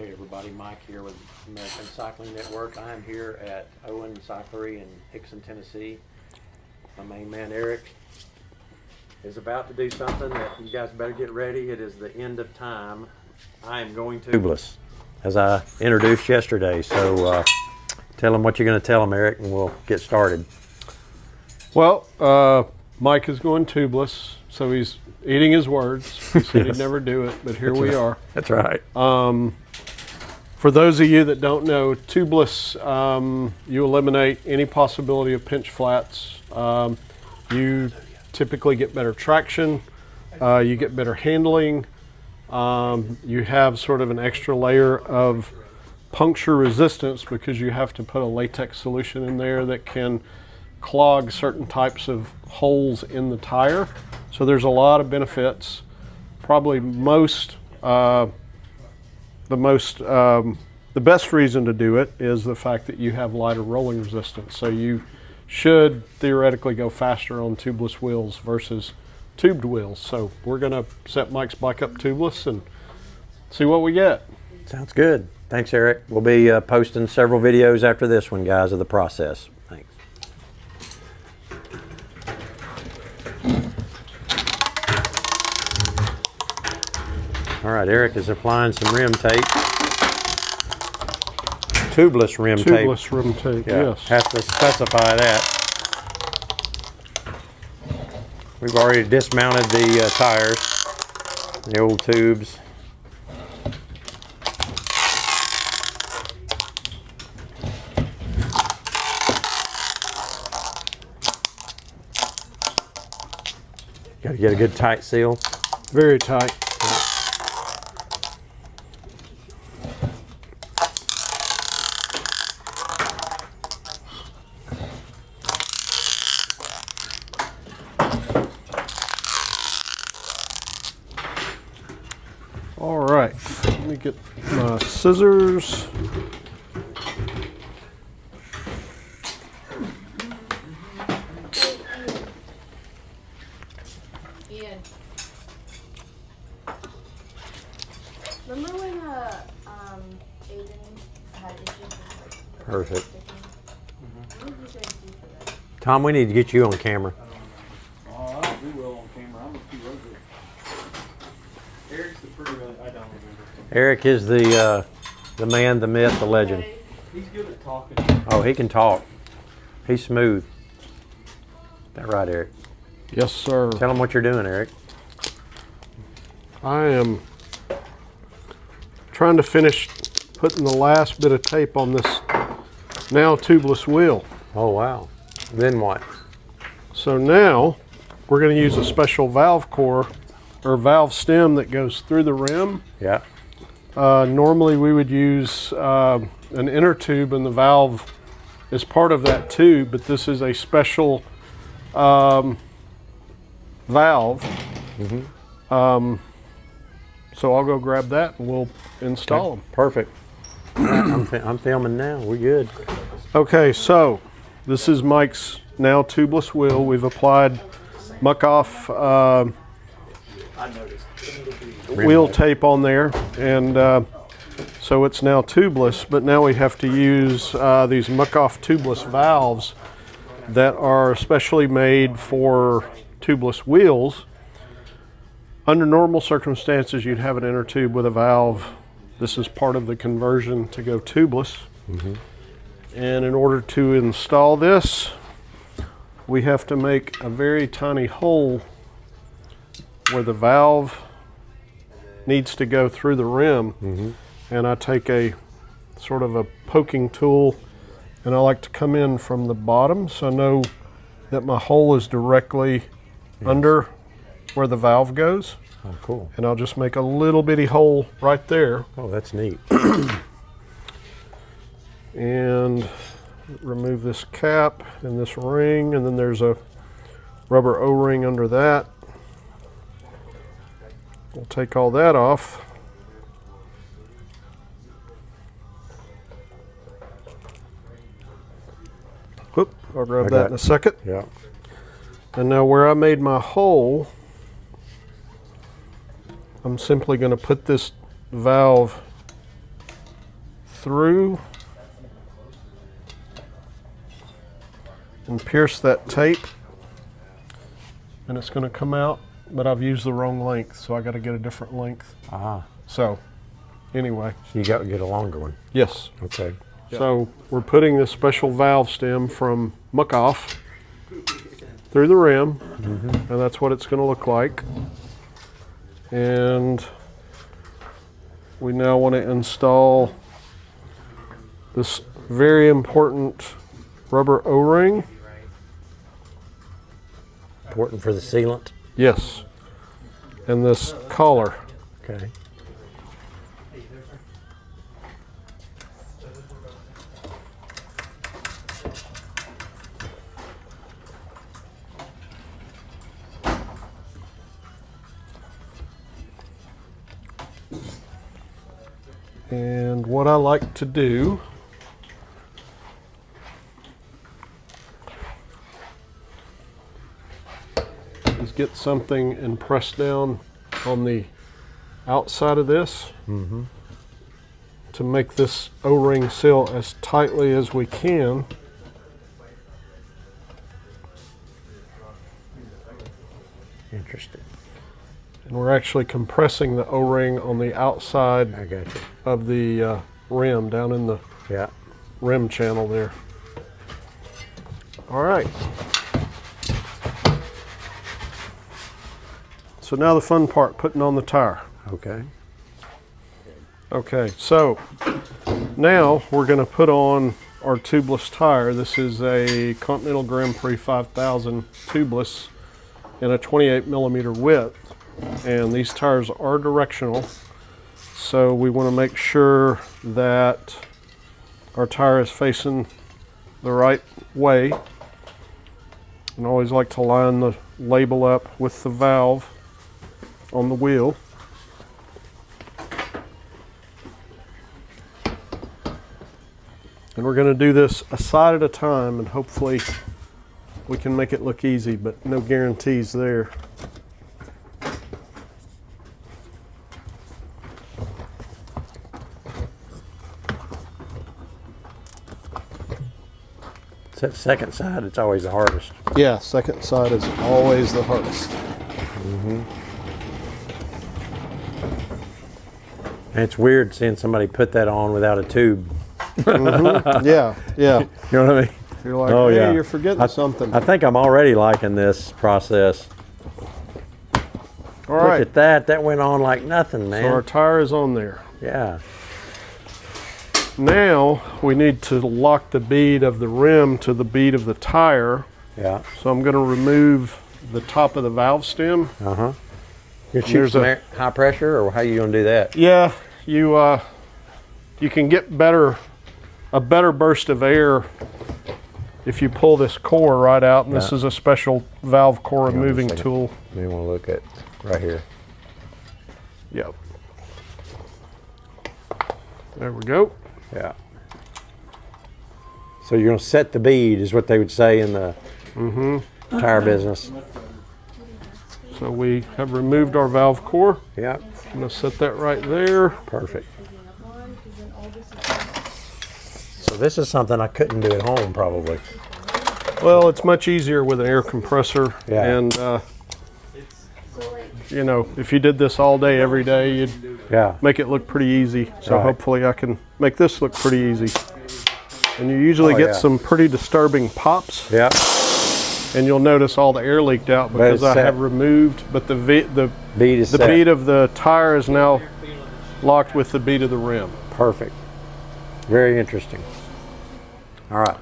Okay, everybody, Mike here with American Cycling Network. I am here at Owen Cyclery in Hickson, Tennessee. My main man Eric is about to do something that you guys better get ready. It is the end of time. I am going tubeless, as I introduced yesterday. So tell them what you're going to tell them, Eric, and we'll get started. Well, Mike is going tubeless, so he's eating his words. He said Yes. he'd never do it, but here That's we right. are. That's right. For those of you that don't know, tubeless, you eliminate any possibility of pinch flats. You typically get better traction, you get better handling, you have sort of an extra layer of puncture resistance because you have to put a latex solution in there that can clog certain types of holes in the tire. So there's a lot of benefits. Probably the best reason to do it is the fact that you have lighter rolling resistance. So you should theoretically go faster on tubeless wheels versus tubed wheels. So we're going to set Mike's bike up tubeless and see what we get. Sounds good. Thanks, Eric. We'll be posting several videos after this one, guys, of the process. Thanks. All right, Eric is applying some rim tape. Tubeless rim tape. Tubeless rim tape, Yeah, yes. have to specify that. We've already dismounted the tires, the old tubes. Got to get a good tight seal. Very tight. All right, let me get my scissors. Ian. Remember when Aiden had issues with Perfect. What did you guys do for that? Tom, we need to get you on camera. Oh, I don't do well on camera. I'm too rosy. Eric's the pretty really. I don't remember. Eric is the man, the myth, the legend. Okay. He's good at talking. Oh, he can talk. He's smooth. Is that right, Eric? Yes, sir. Tell him what you're doing, Eric. I am trying to finish putting the last bit of tape on this now tubeless wheel. Oh, wow. Then what? So now we're going to use a special valve core or valve stem that goes through the rim. Yeah. Normally we would use an inner tube and the valve is part of that tube, but this is a special valve. So I'll go grab that and we'll install them. Perfect. All right, I'm filming now. We're good. Okay, so this is Mike's now tubeless wheel. We've applied muck off wheel tape on there, and so it's now tubeless, but now we have to use these muck off tubeless valves that are specially made for tubeless wheels. Under normal circumstances, you'd have an inner tube with a valve. This is part of the conversion to go tubeless. And in order to install this, we have to make a very tiny hole where the valve needs to go through the rim. And I take a sort of a poking tool and I like to come in from the bottom so I know that my hole is directly under where the valve goes. Oh, cool. And I'll just make a little bitty hole right there. Oh, that's neat. And remove this cap and this ring, and then there's a rubber O-ring under that. We'll take all that off. Whoop, I'll grab that in a second. Yeah. And now where I made my hole, I'm simply going to put this valve through and pierce that tape, and it's going to come out, but I've used the wrong length, so I got to get a different length. Ah, So anyway, so you got to get a longer one. yes. Okay. So we're putting this special valve stem from Muck-Off through the rim, and that's what it's going to look like. And we now want to install this very important rubber O-ring. Important for the sealant. Yes. And this collar. Okay. And what I like to do is get something and press down on the outside of this to make this O-ring seal as tightly as we can. Interesting. And we're actually compressing the O-ring on the outside I got you. of the rim, down in the Yeah. rim channel there. All right. So now the fun part, putting on the tire. Okay. Okay, so now we're going to put on our tubeless tire. This is a Continental Grand Prix 5000 tubeless in a 28 millimeter width. And these tires are directional. So we want to make sure that our tire is facing the right way. And I always like to line the label up with the valve on the wheel. And we're going to do this a side at a time, and hopefully we can make it look easy, but no guarantees there. It's that second side, it's always the hardest. Yeah, second side is always the hardest. And it's weird seeing somebody put that on without a tube. Yeah, yeah. You know what I mean? You're like, Oh, hey, yeah. you're forgetting something. I think I'm already liking this process. All right, Look at that. That went on like nothing, man. so our tire is on there. Yeah. Now we need to lock the bead of the rim to the bead of the tire. Yeah. So I'm going to remove the top of the valve stem. Uh-huh. You shoot There's some a- high pressure, or how you going to do that? Yeah, you can get a better burst of air if you pull this core right out, and this Yeah. is a special valve core Hang on removing just a second. tool. You want to look at right here. Yep. There we go. Yeah. So you're going to set the bead, is what they would say in the tire business. So we have removed our valve core. Yeah. I'm going to set that right there. Perfect. So this is something I couldn't do at home, probably. Well, it's much easier with an air compressor. Yeah. And, you know, if you did this all day, every day, you'd Yeah. make it look pretty easy. So Right. hopefully I can make this look pretty easy. And you usually Oh, get yeah. some pretty disturbing pops. Yeah. And you'll notice all the air leaked out because it's I set. have removed, but the Bead is set. bead of the tire is now locked with the bead of the rim. Perfect. Very interesting. All right.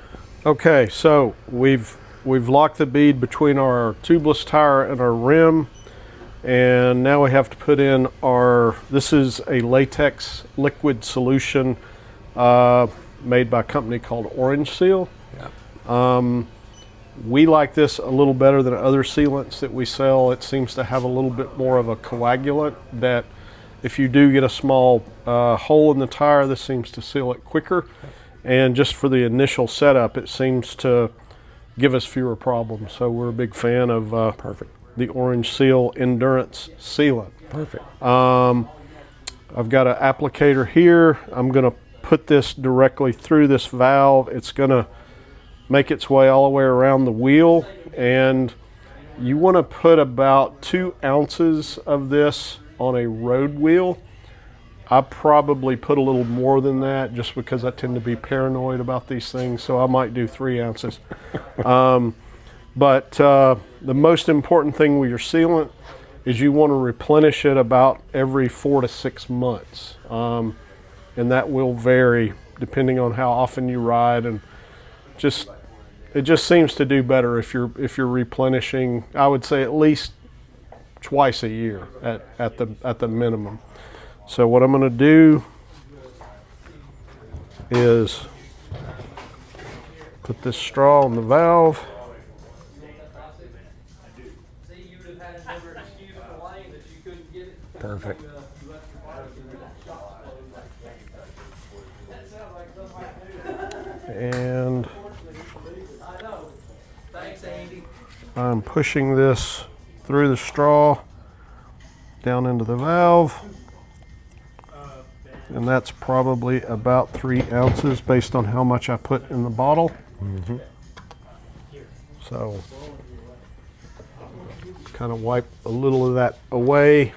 Okay, so we've locked the bead between our tubeless tire and our rim, and now we have to put in this is a latex liquid solution made by a company called Orange Seal. Yeah. We like this a little better than other sealants that we sell. It seems to have a little bit more of a coagulant that if you do get a small hole in the tire, this seems to seal it quicker. And just for the initial setup, it seems to give us fewer problems. So we're a big fan of Perfect. the Orange Seal Endurance Sealant. Perfect. I've got an applicator here. I'm going to put this directly through this valve. It's going to make its way all the way around the wheel, and you want to put about 2 ounces of this on a road wheel. I probably put a little more than that just because I tend to be paranoid about these things, so I might do 3 ounces. But the most important thing with your sealant is you want to replenish it about every 4 to 6 months. And that will vary depending on how often you ride, and it just seems to do better if you're replenishing, I would say, at least twice a year at the minimum. So what I'm going to do is put this straw on the valve. Perfect. And I'm pushing this through the straw down into the valve. And that's probably about 3 ounces based on how much I put in the bottle. Mm-hmm. So kind of wipe a little of that away.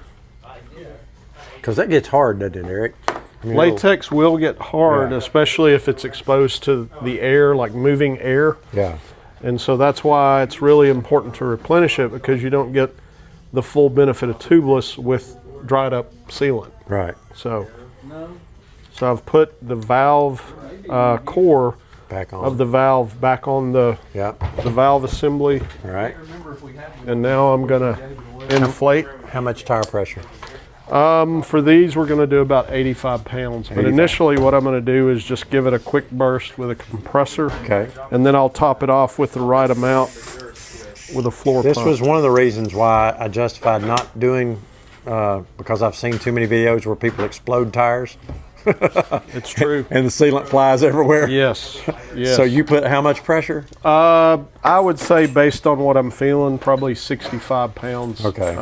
Because that gets hard, doesn't it, Eric? I mean, Latex will get hard, Yeah. especially if it's exposed to the air, like moving air. Yeah. And so that's why it's really important to replenish it, because you don't get the full benefit of tubeless with dried up sealant. Right. So I've put the valve core Back on. of the valve back on the Yeah. valve assembly, All right. and now I'm gonna inflate. How much tire pressure? For these, we're gonna do about 85 pounds. But 85. initially what I'm gonna do is just give it a quick burst with a compressor. Okay. And then I'll top it off with the right amount with a floor This pump. was one of the reasons why I justified not doing, because I've seen too many videos where people explode tires It's true. and the sealant flies everywhere. Yes. Yes. So you put how much pressure? I would say, based on what I'm feeling, probably 65 pounds. Okay.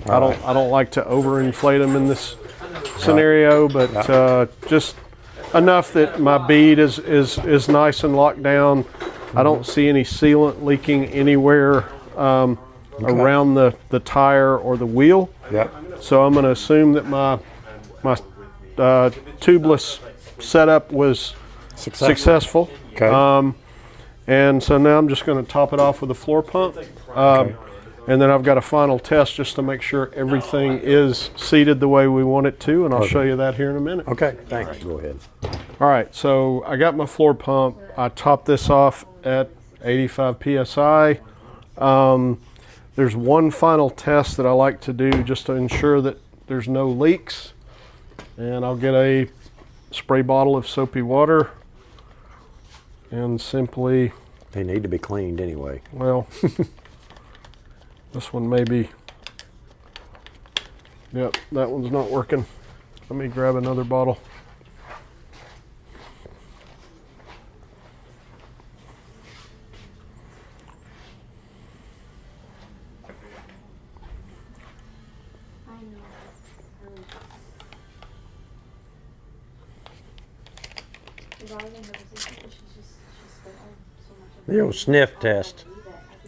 I don't like to overinflate them in this scenario, but just enough that my bead is nice and locked down. I don't see any sealant leaking anywhere around the tire or the wheel. Yep. So I'm going to assume that my tubeless setup was successful. Okay. And so now I'm just going to top it off with a floor pump. And then I've got a final test just to make sure everything is seated the way we want it to, and I'll show you that here in a minute. Okay. Thanks. Go ahead. All right, so I got my floor pump. I topped this off at 85 PSI. There's one final test that I like to do just to ensure that there's no leaks. And I'll get a spray bottle of soapy water and simply, They need to be cleaned anyway. well, this one may be, yep, that one's not working. Let me grab another bottle. I know. Rather than her position, she spent so much of The old sniff test.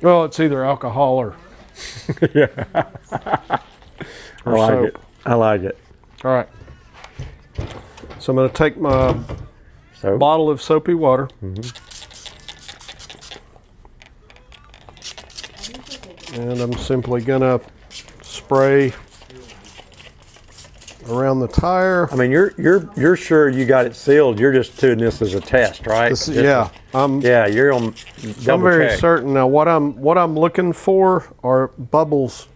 Well, it's either alcohol or Yeah. or soap. I like it. All right. So I'm going to take my So bottle of soapy water. And I'm simply going to spray around the tire. I mean, you're sure you got it sealed. You're just doing this as a test, right? This- Just yeah, I'm yeah, you're on. I'm very check. certain. Now what I'm looking for are bubbles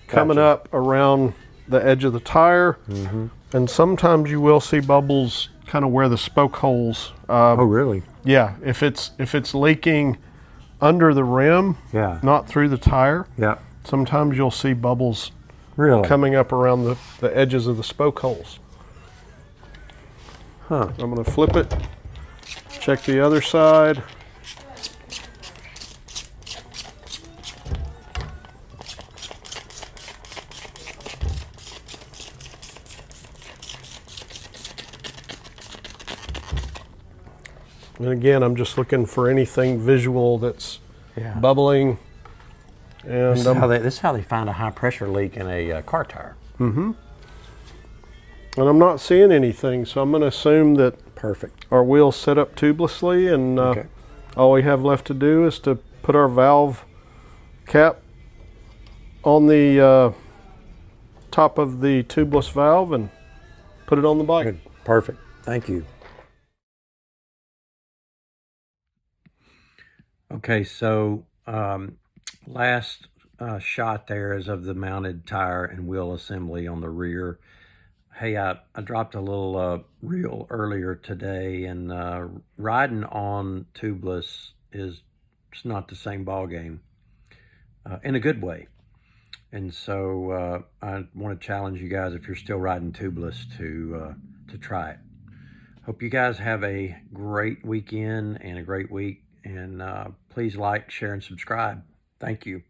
coming Gotcha. up around the edge of the tire. And sometimes you will see bubbles kind of where the spoke holes. Oh, really? Yeah, if it's leaking under the rim, Yeah. not through the tire, Yeah. sometimes you'll see bubbles Really? coming up around the edges of the spoke holes. Huh. I'm going to flip it, check the other side. And again, I'm just looking for anything visual that's Yeah. bubbling. And This is how they find a high pressure leak in a car tire. and I'm not seeing anything, so I'm going to assume that Perfect. our wheel's set up tubelessly, and Okay. all we have left to do is to put our valve cap on the top of the tubeless valve and put it on the bike. Good. Perfect. Thank you. Okay, so last shot there is of the mounted tire and wheel assembly on the rear. Hey, I dropped a little reel earlier today, and riding on tubeless is it's not the same ball game in a good way. And so I want to challenge you guys, if you're still riding tubeless, to try it. Hope you guys have a great weekend and a great week. And please like, share, and subscribe. Thank you.